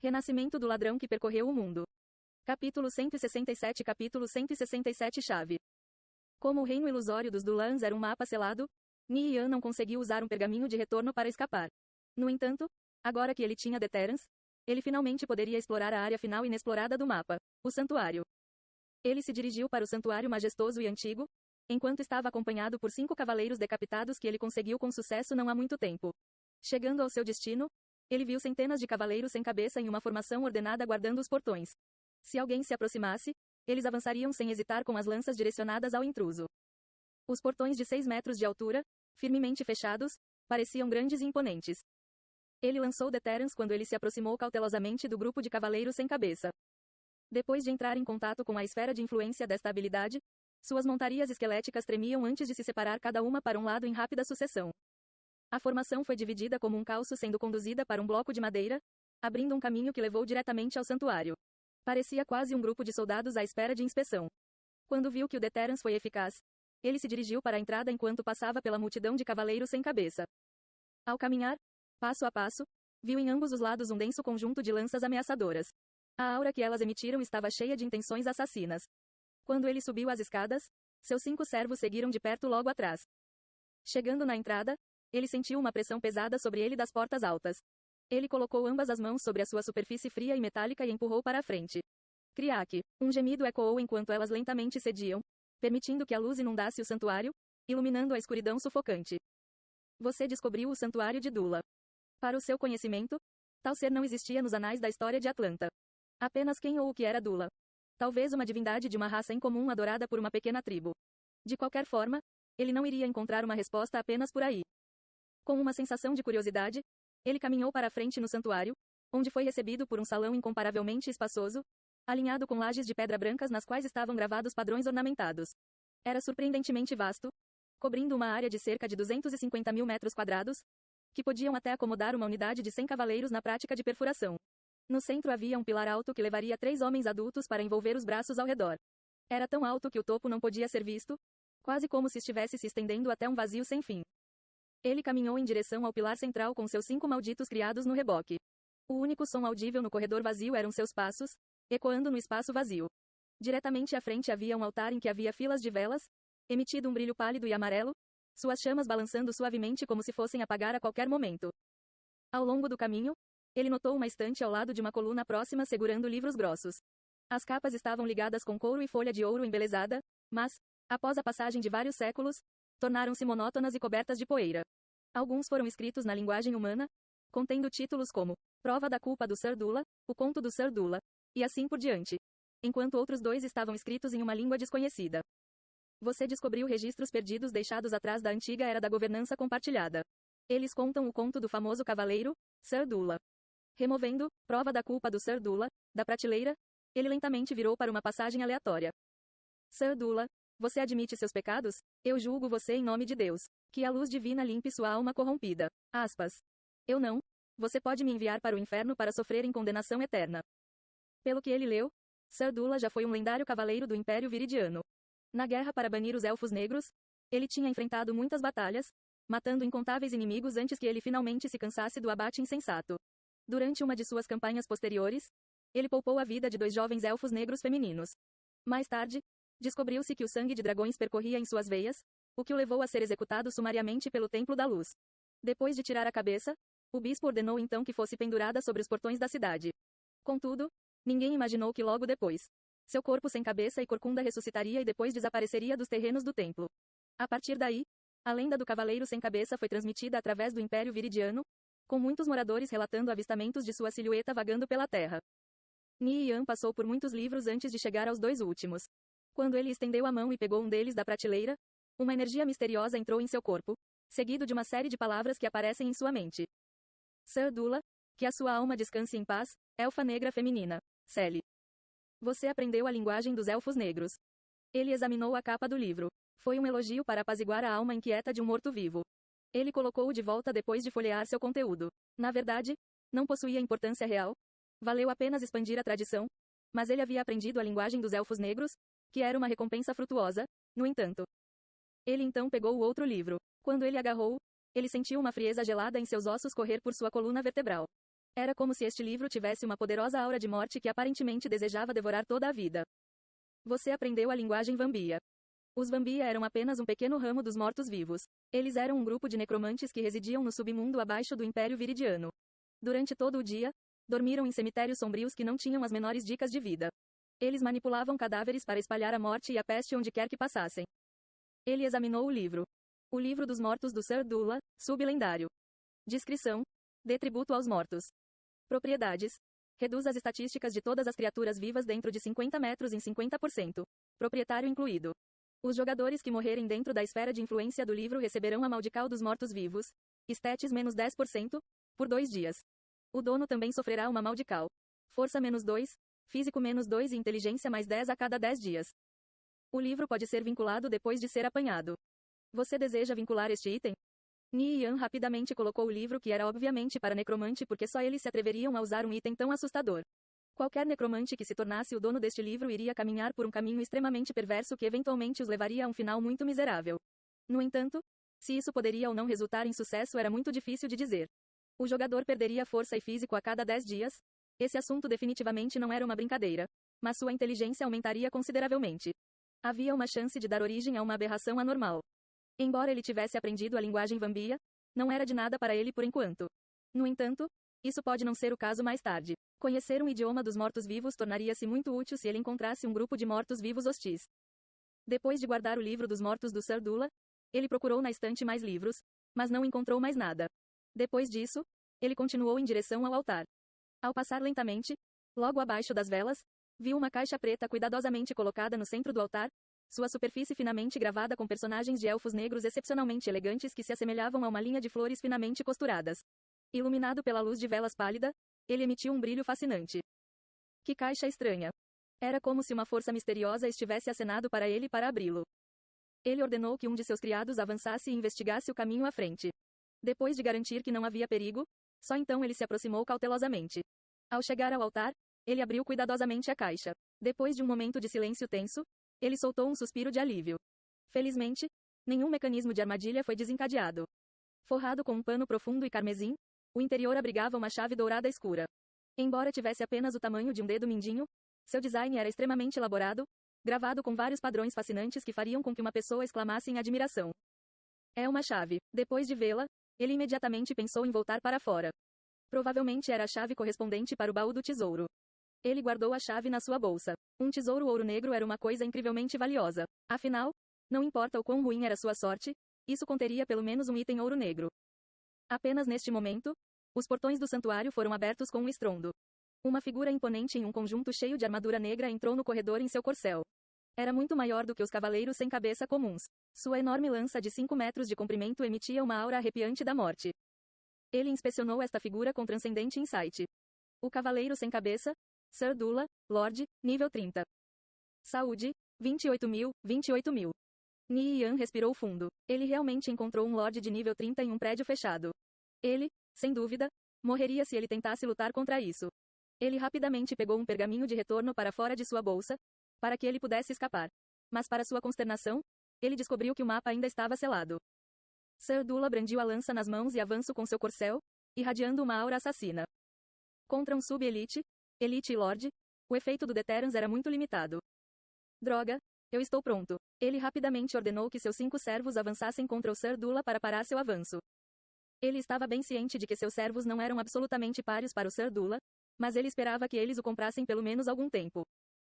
Renascimento do ladrão que percorreu o mundo. Capítulo 167. Capítulo 167. Chave. Como o reino ilusório dos Dulans era um mapa selado, Nian não conseguiu usar um pergaminho de retorno para escapar. No entanto, agora que ele tinha Deterrence, ele finalmente poderia explorar a área final inexplorada do mapa, o santuário. Ele se dirigiu para o santuário majestoso e antigo, enquanto estava acompanhado por 5 cavaleiros decapitados que ele conseguiu com sucesso não há muito tempo. Chegando ao seu destino, ele viu centenas de cavaleiros sem cabeça em uma formação ordenada guardando os portões. Se alguém se aproximasse, eles avançariam sem hesitar com as lanças direcionadas ao intruso. Os portões de 6 metros de altura, firmemente fechados, pareciam grandes e imponentes. Ele lançou Deterrence quando ele se aproximou cautelosamente do grupo de cavaleiros sem cabeça. Depois de entrar em contato com a esfera de influência desta habilidade, suas montarias esqueléticas tremiam antes de se separar cada uma para um lado em rápida sucessão. A formação foi dividida como um calço sendo conduzida para um bloco de madeira, abrindo um caminho que levou diretamente ao santuário. Parecia quase um grupo de soldados à espera de inspeção. Quando viu que o Deterrence foi eficaz, ele se dirigiu para a entrada enquanto passava pela multidão de cavaleiros sem cabeça. Ao caminhar, passo a passo, viu em ambos os lados um denso conjunto de lanças ameaçadoras. A aura que elas emitiram estava cheia de intenções assassinas. Quando ele subiu as escadas, seus 5 servos seguiram de perto logo atrás. Chegando na entrada, ele sentiu uma pressão pesada sobre ele das portas altas. Ele colocou ambas as mãos sobre a sua superfície fria e metálica e empurrou para a frente. Criaque. Um gemido ecoou enquanto elas lentamente cediam, permitindo que a luz inundasse o santuário, iluminando a escuridão sufocante. Você descobriu o santuário de Dula. Para o seu conhecimento, tal ser não existia nos anais da história de Atlanta. Apenas quem ou o que era Dula. Talvez uma divindade de uma raça incomum adorada por uma pequena tribo. De qualquer forma, ele não iria encontrar uma resposta apenas por aí. Com uma sensação de curiosidade, ele caminhou para a frente no santuário, onde foi recebido por um salão incomparavelmente espaçoso, alinhado com lajes de pedra brancas nas quais estavam gravados padrões ornamentados. Era surpreendentemente vasto, cobrindo uma área de cerca de 250 mil metros quadrados, que podiam até acomodar uma unidade de 100 cavaleiros na prática de perfuração. No centro havia um pilar alto que levaria 3 homens adultos para envolver os braços ao redor. Era tão alto que o topo não podia ser visto, quase como se estivesse se estendendo até um vazio sem fim. Ele caminhou em direção ao pilar central com seus 5 malditos criados no reboque. O único som audível no corredor vazio eram seus passos, ecoando no espaço vazio. Diretamente à frente havia um altar em que havia filas de velas, emitido um brilho pálido e amarelo, suas chamas balançando suavemente como se fossem apagar a qualquer momento. Ao longo do caminho, ele notou uma estante ao lado de uma coluna próxima segurando livros grossos. As capas estavam ligadas com couro e folha de ouro embelezada, mas, após a passagem de vários séculos, tornaram-se monótonas e cobertas de poeira. Alguns foram escritos na linguagem humana, contendo títulos como Prova da Culpa do Sir Dula, O Conto do Sir Dula, e assim por diante. Enquanto outros 2 estavam escritos em uma língua desconhecida. Você descobriu registros perdidos deixados atrás da antiga era da governança compartilhada. Eles contam o conto do famoso cavaleiro, Sir Dula. Removendo Prova da Culpa do Sir Dula da prateleira, ele lentamente virou para uma passagem aleatória. Sir Dula, você admite seus pecados? Eu julgo você em nome de Deus. Que a luz divina limpe sua alma corrompida. Aspas. Eu não. Você pode me enviar para o inferno para sofrer em condenação eterna. Pelo que ele leu, Sir Dula já foi um lendário cavaleiro do Império Viridiano. Na guerra para banir os Elfos Negros, ele tinha enfrentado muitas batalhas, matando incontáveis inimigos antes que ele finalmente se cansasse do abate insensato. Durante uma de suas campanhas posteriores, ele poupou a vida de 2 jovens Elfos Negros femininos. Mais tarde, descobriu-se que o sangue de dragões percorria em suas veias, o que o levou a ser executado sumariamente pelo Templo da Luz. Depois de tirar a cabeça, o bispo ordenou então que fosse pendurada sobre os portões da cidade. Contudo, ninguém imaginou que logo depois, seu corpo sem cabeça e corcunda ressuscitaria e depois desapareceria dos terrenos do templo. A partir daí, a lenda do cavaleiro sem cabeça foi transmitida através do Império Viridiano, com muitos moradores relatando avistamentos de sua silhueta vagando pela terra. Nian passou por muitos livros antes de chegar aos 2 últimos. Quando ele estendeu a mão e pegou um deles da prateleira, uma energia misteriosa entrou em seu corpo, seguido de uma série de palavras que aparecem em sua mente. Sir Dula, que a sua alma descanse em paz, elfa negra feminina. Sally. Você aprendeu a linguagem dos elfos negros. Ele examinou a capa do livro. Foi um elogio para apaziguar a alma inquieta de um morto-vivo. Ele colocou-o de volta depois de folhear seu conteúdo. Na verdade, não possuía importância real. Valeu apenas expandir a tradição. Mas ele havia aprendido a linguagem dos elfos negros, que era uma recompensa frutuosa, no entanto. Ele então pegou o outro livro. Quando ele agarrou-o, ele sentiu uma frieza gelada em seus ossos correr por sua coluna vertebral. Era como se este livro tivesse uma poderosa aura de morte que aparentemente desejava devorar toda a vida. Você aprendeu a linguagem Vambia. Os Vambia eram apenas um pequeno ramo dos mortos-vivos. Eles eram um grupo de necromantes que residiam no submundo abaixo do Império Viridiano. Durante todo o dia, dormiram em cemitérios sombrios que não tinham as menores dicas de vida. Eles manipulavam cadáveres para espalhar a morte e a peste onde quer que passassem. Ele examinou o livro. O livro dos mortos do Sir Dula, sublendário. Descrição: dê tributo aos mortos. Propriedades: reduz as estatísticas de todas as criaturas vivas dentro de 50 metros em 50%. Proprietário incluído. Os jogadores que morrerem dentro da esfera de influência do livro receberão a maldical dos mortos-vivos, Stats menos 10%, por 2 dias. O dono também sofrerá uma maldical. Força menos 2, Físico menos 2 e Inteligência mais 10 a cada 10 dias. O livro pode ser vinculado depois de ser apanhado. Você deseja vincular este item? Nian rapidamente colocou o livro, que era obviamente para necromante, porque só eles se atreveriam a usar um item tão assustador. Qualquer necromante que se tornasse o dono deste livro iria caminhar por um caminho extremamente perverso que eventualmente os levaria a um final muito miserável. No entanto, se isso poderia ou não resultar em sucesso era muito difícil de dizer. O jogador perderia força e físico a cada 10 dias. Esse assunto definitivamente não era uma brincadeira. Mas sua inteligência aumentaria consideravelmente. Havia uma chance de dar origem a uma aberração anormal. Embora ele tivesse aprendido a linguagem Vambia, não era de nada para ele por enquanto. No entanto, isso pode não ser o caso mais tarde. Conhecer um idioma dos mortos-vivos tornaria-se muito útil se ele encontrasse um grupo de mortos-vivos hostis. Depois de guardar o livro dos mortos do Sir Dula, ele procurou na estante mais livros, mas não encontrou mais nada. Depois disso, ele continuou em direção ao altar. Ao passar lentamente, logo abaixo das velas, viu uma caixa preta cuidadosamente colocada no centro do altar, sua superfície finamente gravada com personagens de elfos negros excepcionalmente elegantes que se assemelhavam a uma linha de flores finamente costuradas. Iluminado pela luz de velas pálida, ele emitiu um brilho fascinante. Que caixa estranha! Era como se uma força misteriosa estivesse acenado para ele para abri-lo. Ele ordenou que um de seus criados avançasse e investigasse o caminho à frente. Depois de garantir que não havia perigo, só então ele se aproximou cautelosamente. Ao chegar ao altar, ele abriu cuidadosamente a caixa. Depois de um momento de silêncio tenso, ele soltou um suspiro de alívio. Felizmente, nenhum mecanismo de armadilha foi desencadeado. Forrado com um pano profundo e carmesim, o interior abrigava uma chave dourada escura. Embora tivesse apenas o tamanho de um dedo mindinho, seu design era extremamente elaborado, gravado com vários padrões fascinantes que fariam com que uma pessoa exclamasse em admiração. É uma chave. Depois de vê-la, ele imediatamente pensou em voltar para fora. Provavelmente era a chave correspondente para o baú do tesouro. Ele guardou a chave na sua bolsa. Um tesouro ouro negro era uma coisa incrivelmente valiosa. Afinal, não importa o quão ruim era sua sorte, isso conteria pelo menos um item ouro negro. Apenas neste momento, os portões do santuário foram abertos com um estrondo. Uma figura imponente em um conjunto cheio de armadura negra entrou no corredor em seu corcel. Era muito maior do que os cavaleiros sem cabeça comuns. Sua enorme lança de 5 metros de comprimento emitia uma aura arrepiante da morte. Ele inspecionou esta figura com transcendente insight. O cavaleiro sem cabeça, Sir Dula, Lorde, nível 30. Saúde, 28.000, 28.000. Nian respirou fundo. Ele realmente encontrou um Lorde de nível 30 em um prédio fechado. Ele, sem dúvida, morreria se ele tentasse lutar contra isso. Ele rapidamente pegou um pergaminho de retorno para fora de sua bolsa, para que ele pudesse escapar. Mas para sua consternação, ele descobriu que o mapa ainda estava selado. Sir Dula brandiu a lança nas mãos e avançou com seu corcel, irradiando uma aura assassina. Contra um sub-elite, elite e lorde, o efeito do Deterrans era muito limitado. Droga, eu estou pronto. Ele rapidamente ordenou que seus 5 servos avançassem contra o Sir Dula para parar seu avanço. Ele estava bem ciente de que seus servos não eram absolutamente páreos para o Sir Dula, mas ele esperava que eles o comprassem pelo menos algum tempo.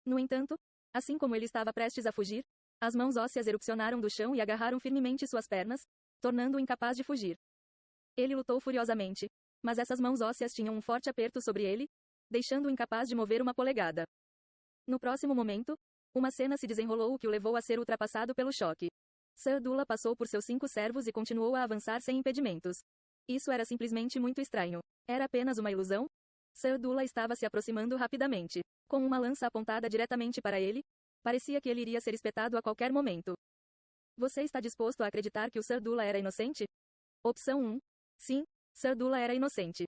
No entanto, assim como ele estava prestes a fugir, as mãos ósseas erupcionaram do chão e agarraram firmemente suas pernas, tornando-o incapaz de fugir. Ele lutou furiosamente, mas essas mãos ósseas tinham um forte aperto sobre ele, deixando-o incapaz de mover uma polegada. No próximo momento, uma cena se desenrolou que o levou a ser ultrapassado pelo choque. Sir Dula passou por seus 5 servos e continuou a avançar sem impedimentos. Isso era simplesmente muito estranho. Era apenas uma ilusão? Sir Dula estava se aproximando rapidamente. Com uma lança apontada diretamente para ele, parecia que ele iria ser espetado a qualquer momento. Você está disposto a acreditar que o Sir Dula era inocente? Opção 1. Sim, Sir Dula era inocente.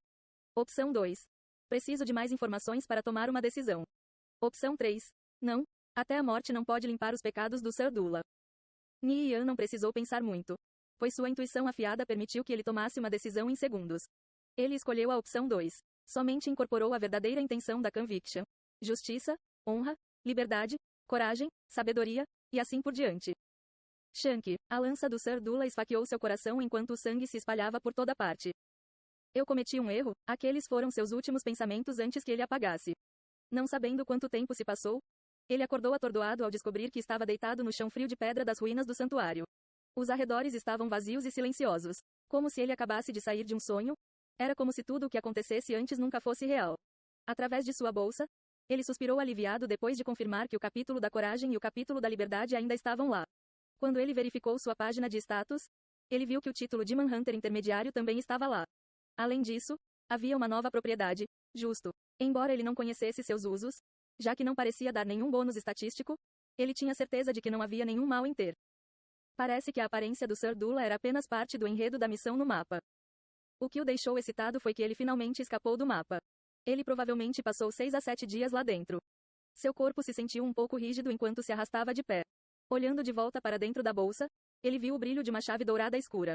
Opção 2. Preciso de mais informações para tomar uma decisão. Opção 3. Não, até a morte não pode limpar os pecados do Sir Dula. Nian não precisou pensar muito, pois sua intuição afiada permitiu que ele tomasse uma decisão em segundos. Ele escolheu a opção 2. Somente incorporou a verdadeira intenção da conviction. Justiça, honra, liberdade, coragem, sabedoria, e assim por diante. Shank, a lança do Sir Dula esfaqueou seu coração enquanto o sangue se espalhava por toda parte. Eu cometi um erro, aqueles foram seus últimos pensamentos antes que ele apagasse. Não sabendo quanto tempo se passou, ele acordou atordoado ao descobrir que estava deitado no chão frio de pedra das ruínas do santuário. Os arredores estavam vazios e silenciosos. Como se ele acabasse de sair de um sonho. Era como se tudo o que acontecesse antes nunca fosse real. Através de sua bolsa, ele suspirou aliviado depois de confirmar que o capítulo da coragem e o capítulo da liberdade ainda estavam lá. Quando ele verificou sua página de status, ele viu que o título de Manhunter intermediário também estava lá. Além disso, havia uma nova propriedade, justo. Embora ele não conhecesse seus usos, já que não parecia dar nenhum bônus estatístico, ele tinha certeza de que não havia nenhum mal em ter. Parece que a aparência do Sir Dula era apenas parte do enredo da missão no mapa. O que o deixou excitado foi que ele finalmente escapou do mapa. Ele provavelmente passou 6 a 7 dias lá dentro. Seu corpo se sentiu um pouco rígido enquanto se arrastava de pé. Olhando de volta para dentro da bolsa, ele viu o brilho de uma chave dourada escura.